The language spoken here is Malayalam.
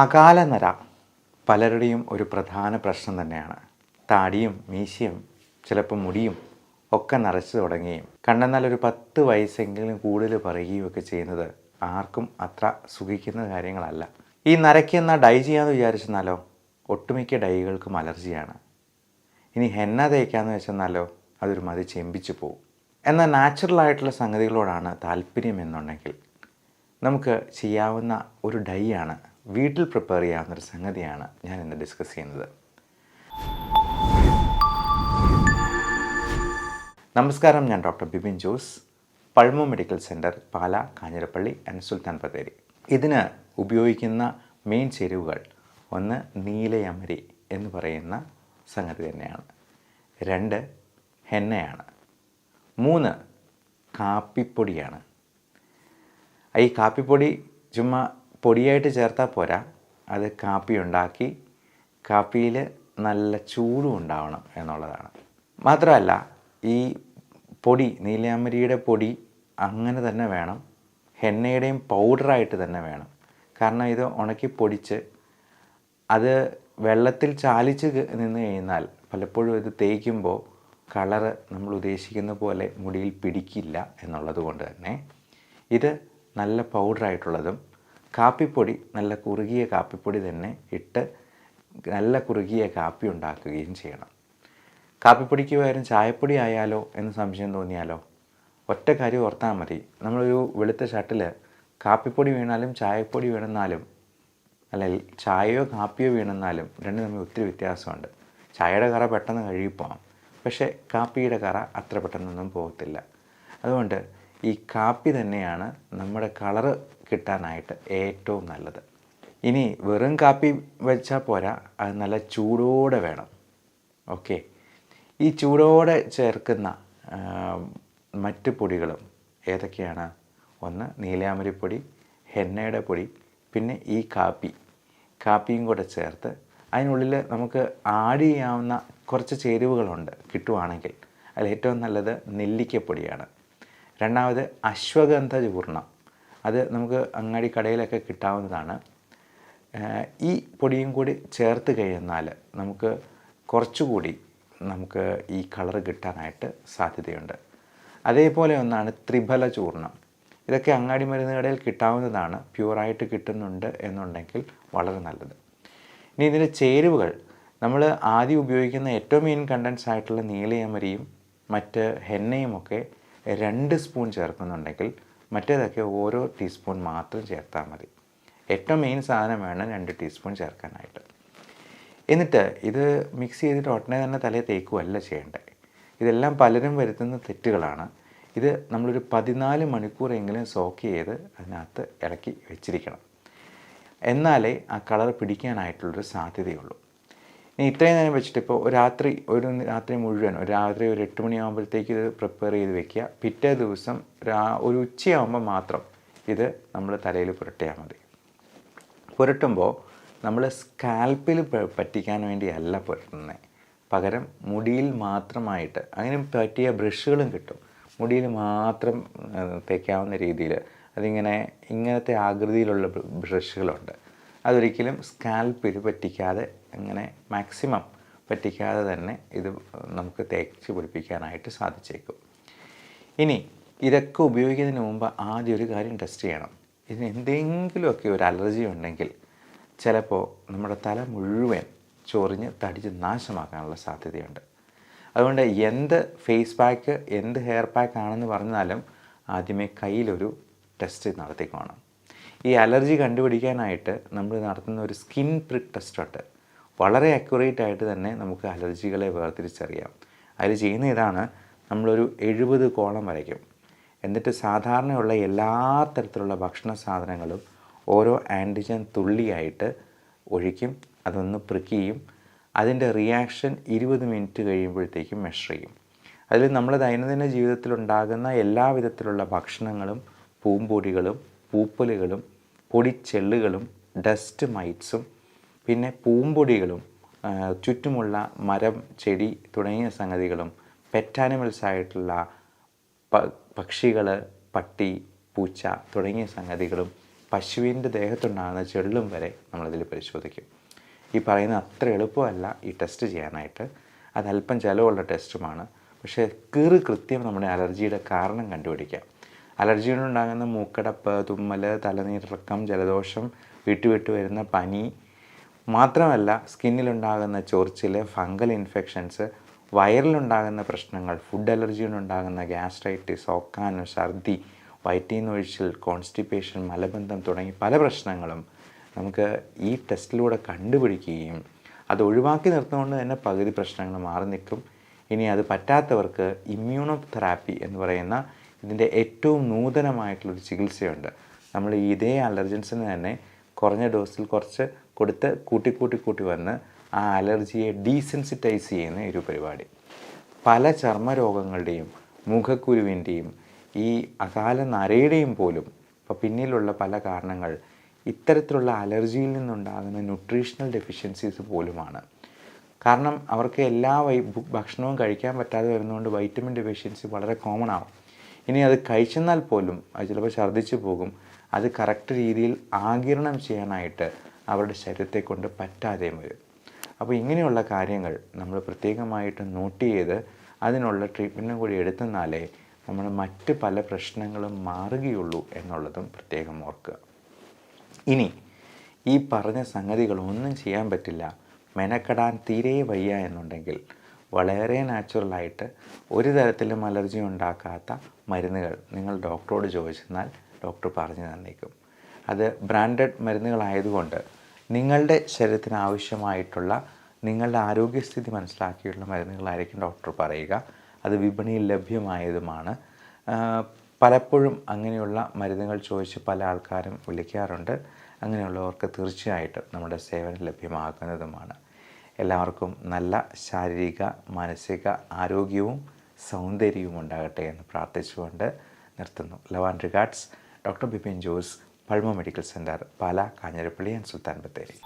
അകാല നര പലരുടെയും ഒരു പ്രധാന പ്രശ്നം തന്നെയാണ്. താടിയും മീശയും ചിലപ്പോൾ മുടിയും ഒക്കെ നരച്ചു തുടങ്ങുകയും കണ്ടെന്നാൽ ഒരു 10 വയസ്സെങ്കിലും കൂടുതൽ പറയുകയും ചെയ്യുന്നത് ആർക്കും അത്ര സുഖിക്കുന്ന കാര്യങ്ങളല്ല. ഈ നരയ്ക്കുന്ന ഡൈ ചെയ്യാമെന്ന് വിചാരിച്ചെന്നാലോ ഒട്ടുമിക്ക ഡൈകൾക്കും അലർജിയാണ്. ഇനി ഹെന്ന തേക്കാമെന്ന് വെച്ചെന്നാലോ അതൊരു മതി ചെമ്പിച്ചു പോവും. എന്നാൽ നാച്ചുറലായിട്ടുള്ള സംഗതികളോടാണ് താല്പര്യം എന്നുണ്ടെങ്കിൽ നമുക്ക് ചെയ്യാവുന്ന ഒരു ഡൈ ആണ്, വീട്ടിൽ പ്രിപ്പയർ ചെയ്യാവുന്നൊരു സംഗതിയാണ് ഞാൻ ഇന്ന് ഡിസ്കസ് ചെയ്യുന്നത്. നമസ്കാരം, ഞാൻ doctor Bibin Jose, pulmo medical centre, Pala, Kanjirappally and Sultan Bathery. ഇതിന് ഉപയോഗിക്കുന്ന മെയിൻ ചേരുവകൾ 1 നീലയമരി എന്ന് പറയുന്ന സംഗതി തന്നെയാണ്. 2 ഹെന്നയാണ്. 3 കാപ്പിപ്പൊടിയാണ്. ഈ കാപ്പിപ്പൊടി ചുമ്മാ പൊടിയായിട്ട് ചേർത്താൽ പോരാ, അത് കാപ്പി ഉണ്ടാക്കി കാപ്പിയിൽ നല്ല ചൂടും ഉണ്ടാവണം എന്നുള്ളതാണ്. മാത്രമല്ല ഈ പൊടി, നീലയമരിയുടെ പൊടി അങ്ങനെ തന്നെ വേണം, ഹെന്നയുടെയും പൗഡറായിട്ട് തന്നെ വേണം. കാരണം ഇത് ഉണക്കി പൊടിച്ച് അത് വെള്ളത്തിൽ ചാലിച്ച് നിന്ന് കഴിഞ്ഞാൽ പലപ്പോഴും ഇത് തേക്കുമ്പോൾ കളറ് നമ്മൾ ഉദ്ദേശിക്കുന്ന പോലെ മുടിയിൽ പിടിക്കില്ല എന്നുള്ളത് കൊണ്ട് തന്നെ ഇത് നല്ല പൗഡറായിട്ടുള്ളതും കാപ്പിപ്പൊടി നല്ല കുറുകിയ കാപ്പിപ്പൊടി തന്നെ ഇട്ട് നല്ല കുറുകിയ കാപ്പി ഉണ്ടാക്കുകയും ചെയ്യണം. കാപ്പിപ്പൊടിക്ക് പകരം ചായപ്പൊടി ആയാലോ എന്ന് സംശയം തോന്നിയാലോ ഒറ്റ കാര്യം ഓർത്താൽ മതി. നമ്മളൊരു വെളുത്ത ഷർട്ടിൽ കാപ്പിപ്പൊടി വീണാലും ചായപ്പൊടി വീണെന്നാലും, അല്ലെങ്കിൽ ചായയോ കാപ്പിയോ വീണെന്നാലും രണ്ടും തമ്മിൽ ഒത്തിരി വ്യത്യാസമുണ്ട്. ചായയുടെ കറ പെട്ടെന്ന് കഴുകിപ്പോകാം, പക്ഷേ കാപ്പിയുടെ കറ അത്ര പെട്ടെന്നൊന്നും പോകത്തില്ല. അതുകൊണ്ട് ഈ കാപ്പി തന്നെയാണ് നമ്മുടെ കളറ് കിട്ടാനായിട്ട് ഏറ്റവും നല്ലത്. ഇനി വെറും കാപ്പി വെച്ചാൽ പോരാ, അത് നല്ല ചൂടോടെ വേണം. ഓക്കെ, ഈ ചൂടോടെ ചേർക്കുന്ന മറ്റ് പൊടികളും ഏതൊക്കെയാണ്? 1 നീലയാമരിപ്പൊടി, ഹെന്നയുടെ പൊടി, പിന്നെ ഈ കാപ്പിയും കൂടെ ചേർത്ത് അതിനുള്ളിൽ നമുക്ക് ആഡ് ചെയ്യാവുന്ന കുറച്ച് ചേരുവകളുണ്ട്. കിട്ടുവാണെങ്കിൽ അതിൽ ഏറ്റവും നല്ലത് നെല്ലിക്കപ്പൊടിയാണ്. 2 അശ്വഗന്ധ ചൂർണം, അത് നമുക്ക് അങ്ങാടി കടയിലൊക്കെ കിട്ടാവുന്നതാണ്. ഈ പൊടിയും കൂടി ചേർത്ത് കഴിഞ്ഞാൽ നമുക്ക് കുറച്ചുകൂടി ഈ കളറ് കിട്ടാനായിട്ട് സാധ്യതയുണ്ട്. അതേപോലെ ഒന്നാണ് ത്രിഫല ചൂർണം. ഇതൊക്കെ അങ്ങാടി മരുന്ന് കടയിൽ കിട്ടാവുന്നതാണ്. പ്യുവറായിട്ട് കിട്ടുന്നുണ്ട് എന്നുണ്ടെങ്കിൽ വളരെ നല്ലത്. ഇനി ഇതിൻ്റെ ചേരുവകൾ നമ്മൾ ആദ്യം ഉപയോഗിക്കുന്ന ഏറ്റവും മെയിൻ കണ്ടൻസ് ആയിട്ടുള്ള നീലയമരിയും മറ്റ് ഹെന്നയുമൊക്കെ 2 സ്പൂൺ ചേർക്കുന്നുണ്ടെങ്കിൽ മറ്റേതൊക്കെ ഓരോ ടീസ്പൂൺ മാത്രം ചേർത്താൽ മതി. ഏറ്റവും മെയിൻ സാധനം വേണം 2 ടീസ്പൂൺ ചേർക്കാനായിട്ട്. എന്നിട്ട് ഇത് മിക്സ് ചെയ്തിട്ട് ഉടനെ തന്നെ തലയിൽ തേക്കുകയല്ല ചെയ്യേണ്ടത്. ഇതെല്ലാം പലരും വരുത്തുന്ന തെറ്റുകളാണ്. ഇത് നമ്മളൊരു 14 മണിക്കൂറെങ്കിലും സോക്ക് ചെയ്ത് അതിനകത്ത് ഇളക്കി വെച്ചിരിക്കണം. എന്നാലേ ആ കളർ പിടിക്കാനായിട്ടുള്ളൊരു സാധ്യതയുള്ളൂ. ഇനി ഇത്രയും നേരം വെച്ചിട്ട് ഇപ്പോൾ ഒരു രാത്രി മുഴുവൻ ഒരു 8 മണിയാകുമ്പോഴത്തേക്ക് ഇത് പ്രിപ്പയർ ചെയ്ത് വെക്കുക. പിറ്റേ ദിവസം ഒരു ഉച്ചയാകുമ്പോൾ മാത്രം ഇത് നമ്മൾ തലയിൽ പുരട്ടിയാൽ മതി. പുരട്ടുമ്പോൾ നമ്മൾ സ്കാൽപ്പിൽ പറ്റിക്കാൻ വേണ്ടിയല്ല പുരട്ടുന്നത്, പകരം മുടിയിൽ മാത്രമായിട്ട്. അങ്ങനെ പറ്റിയ ബ്രഷുകളും കിട്ടും, മുടിയിൽ മാത്രം തേക്കാവുന്ന രീതിയിൽ. ഇങ്ങനത്തെ ആകൃതിയിലുള്ള ബ്രഷുകളുണ്ട്. അതൊരിക്കലും സ്കാൽപ്പിൽ പറ്റിക്കാതെ, അങ്ങനെ മാക്സിമം പറ്റിക്കാതെ തന്നെ ഇത് നമുക്ക് തേച്ച് പിടിപ്പിക്കാനായിട്ട് സാധിച്ചേക്കും. ഇനി ഇതൊക്കെ ഉപയോഗിക്കുന്നതിന് മുമ്പ് ആദ്യം ഒരു കാര്യം ടെസ്റ്റ് ചെയ്യണം. ഇതിന് എന്തെങ്കിലുമൊക്കെ ഒരു അലർജി ഉണ്ടെങ്കിൽ ചിലപ്പോൾ നമ്മുടെ തല മുഴുവൻ ചൊറിഞ്ഞ് തടിച്ച് നാശമാക്കാനുള്ള സാധ്യതയുണ്ട്. അതുകൊണ്ട് എന്ത് ഫേസ് പാക്ക്, എന്ത് ഹെയർ പാക്ക് ആണെന്ന് പറഞ്ഞാലും ആദ്യമേ കയ്യിലൊരു ടെസ്റ്റ് നടത്തിക്കോണം. ഈ അലർജി കണ്ടുപിടിക്കാനായിട്ട് നമ്മൾ നടത്തുന്ന ഒരു സ്കിൻ പ്രിക്ക് ടെസ്റ്റ് ഉണ്ട്. വളരെ അക്യുറേറ്റ് ആയിട്ട് തന്നെ നമുക്ക് അലർജികളെ വേർതിരിച്ചറിയാം. അതിൽ ചെയ്യുന്ന ഇതാണ്: നമ്മളൊരു 70 കോളം വരയ്ക്കും. എന്നിട്ട് സാധാരണയുള്ള എല്ലാ തരത്തിലുള്ള ഭക്ഷണ സാധനങ്ങളും ഓരോ ആൻറ്റിജൻ തുള്ളിയായിട്ട് ഒഴിക്കും. അതൊന്ന് പ്രിക്ക് ചെയ്യും. അതിൻ്റെ റിയാക്ഷൻ 20 മിനിറ്റ് കഴിയുമ്പോഴത്തേക്കും മെഷർ ചെയ്യും. അതിൽ നമ്മുടെ ദൈനംദിന ജീവിതത്തിലുണ്ടാകുന്ന എല്ലാ വിധത്തിലുള്ള ഭക്ഷണങ്ങളും, പൂമ്പൊടികളും, പൂപ്പലുകളും, പൊടിച്ചെള്ളുകളും, ഡസ്റ്റ് മൈറ്റ്സും, പിന്നെ പൂമ്പൊടികളും, ചുറ്റുമുള്ള മരം, ചെടി തുടങ്ങിയ സംഗതികളും, പെറ്റ് ആനിമൽസ് ആയിട്ടുള്ള പക്ഷികൾ, പട്ടി, പൂച്ച തുടങ്ങിയ സംഗതികളും, പശുവിൻ്റെ ദേഹത്തുണ്ടാകുന്ന ചെള്ളും വരെ നമ്മളിതിൽ പരിശോധിക്കും. ഈ പറയുന്ന അത്ര എളുപ്പമല്ല ഈ ടെസ്റ്റ് ചെയ്യാനായിട്ട്. അതല്പം ചിലവുള്ള ടെസ്റ്റുമാണ്. പക്ഷേ കൃത്യം നമ്മുടെ അലർജിയുടെ കാരണം കണ്ടുപിടിക്കാം. അലർജിയോടുണ്ടാകുന്ന മൂക്കടപ്പ്, തുമ്മൽ, തലനീരിറക്കം, ജലദോഷം, വിട്ടുവിട്ട് വരുന്ന പനി മാത്രമല്ല, സ്കിന്നിലുണ്ടാകുന്ന ചൊറിച്ചിൽ, ഫംഗൽ ഇൻഫെക്ഷൻസ്, വയറിലുണ്ടാകുന്ന പ്രശ്നങ്ങൾ, ഫുഡ് അലർജിയോടുണ്ടാകുന്ന ഗ്യാസ്ട്രൈറ്റിസ്, ഓക്കാനം, ഛർദി, വയറ്റീന്നൊഴിച്ചിൽ, കോൺസ്റ്റിപ്പേഷൻ, മലബന്ധം തുടങ്ങി പല പ്രശ്നങ്ങളും നമുക്ക് ഈ ടെസ്റ്റിലൂടെ കണ്ടുപിടിക്കുകയും അത് ഒഴിവാക്കി നിർത്തുകൊണ്ട് തന്നെ പകുതി പ്രശ്നങ്ങൾ മാറി നിൽക്കും. ഇനി അത് പറ്റാത്തവർക്ക് ഇമ്മ്യൂണോ തെറാപ്പി എന്ന് പറയുന്ന ഇതിൻ്റെ ഏറ്റവും നൂതനമായിട്ടുള്ളൊരു ചികിത്സയുണ്ട്. നമ്മൾ ഇതേ അലർജൻസിന് തന്നെ കുറഞ്ഞ ഡോസിൽ കുറച്ച് കൊടുത്ത് കൂട്ടി വന്ന് ആ അലർജിയെ ഡീസെൻസിറ്റൈസ് ചെയ്യുന്ന ഒരു പരിപാടി. പല ചർമ്മരോഗങ്ങളുടെയും മുഖക്കുരുവിൻ്റെയും ഈ അകാല നരയുടെയും പോലും ഇപ്പോൾ പിന്നിലുള്ള പല കാരണങ്ങൾ ഇത്തരത്തിലുള്ള അലർജിയിൽ നിന്നുണ്ടാകുന്ന ന്യൂട്രീഷണൽ ഡെഫിഷ്യൻസീസ് പോലുമാണ്. കാരണം അവർക്ക് എല്ലാ ഭക്ഷണവും കഴിക്കാൻ പറ്റാതെ വരുന്നതുകൊണ്ട് വൈറ്റമിൻ ഡെഫിഷ്യൻസി വളരെ കോമൺ ആവും. ഇനി അത് കഴിച്ചെന്നാൽ പോലും അത് ചിലപ്പോൾ ഛർദ്ദിച്ചു പോകും. അത് കറക്റ്റ് രീതിയിൽ ആഗിരണം ചെയ്യാനായിട്ട് അവരുടെ ശരീരത്തെ കൊണ്ട് പറ്റാതെയും വരും. അപ്പോൾ ഇങ്ങനെയുള്ള കാര്യങ്ങൾ നമ്മൾ പ്രത്യേകമായിട്ട് നോട്ട് ചെയ്ത് അതിനുള്ള ട്രീറ്റ്മെൻറ്റും കൂടി എടുത്തെന്നാലേ നമ്മൾ മറ്റ് പല പ്രശ്നങ്ങളും മാറുകയുള്ളൂ എന്നുള്ളതും പ്രത്യേകം ഓർക്കുക. ഇനി ഈ പറഞ്ഞ സംഗതികളൊന്നും ചെയ്യാൻ പറ്റില്ല, മെനക്കെടാൻ തീരെ വയ്യ എന്നുണ്ടെങ്കിൽ വളരെ നാച്ചുറലായിട്ട് ഒരു തരത്തിലും അലർജി ഉണ്ടാക്കാത്ത മരുന്നുകൾ നിങ്ങൾ ഡോക്ടറോട് ചോദിച്ചെന്നാൽ ഡോക്ടർ പറഞ്ഞു തന്നേക്കും. അത് ബ്രാൻഡഡ് മരുന്നുകളായതുകൊണ്ട് നിങ്ങളുടെ ശരീരത്തിന് ആവശ്യമായിട്ടുള്ള നിങ്ങളുടെ ആരോഗ്യസ്ഥിതി മനസ്സിലാക്കിയുള്ള മരുന്നുകളായിരിക്കും ഡോക്ടർ പറയുക. അത് വിപണിയിൽ ലഭ്യമായതുമാണ്. പലപ്പോഴും അങ്ങനെയുള്ള മരുന്നുകൾ ചോദിച്ച് പല ആൾക്കാരും വിളിക്കാറുണ്ട്. അങ്ങനെയുള്ളവർക്ക് തീർച്ചയായിട്ടും നമ്മുടെ സേവനം ലഭ്യമാക്കുന്നതുമാണ്. എല്ലാവർക്കും നല്ല ശാരീരിക മാനസിക ആരോഗ്യവും സൗന്ദര്യവും ഉണ്ടാകട്ടെ എന്ന് പ്രാർത്ഥിച്ചുകൊണ്ട് നിർത്തുന്നു. Love and regards, doctor Bipin Jose, pulmo medical centre, Pala, Kanjirappally and Sultan Bathery.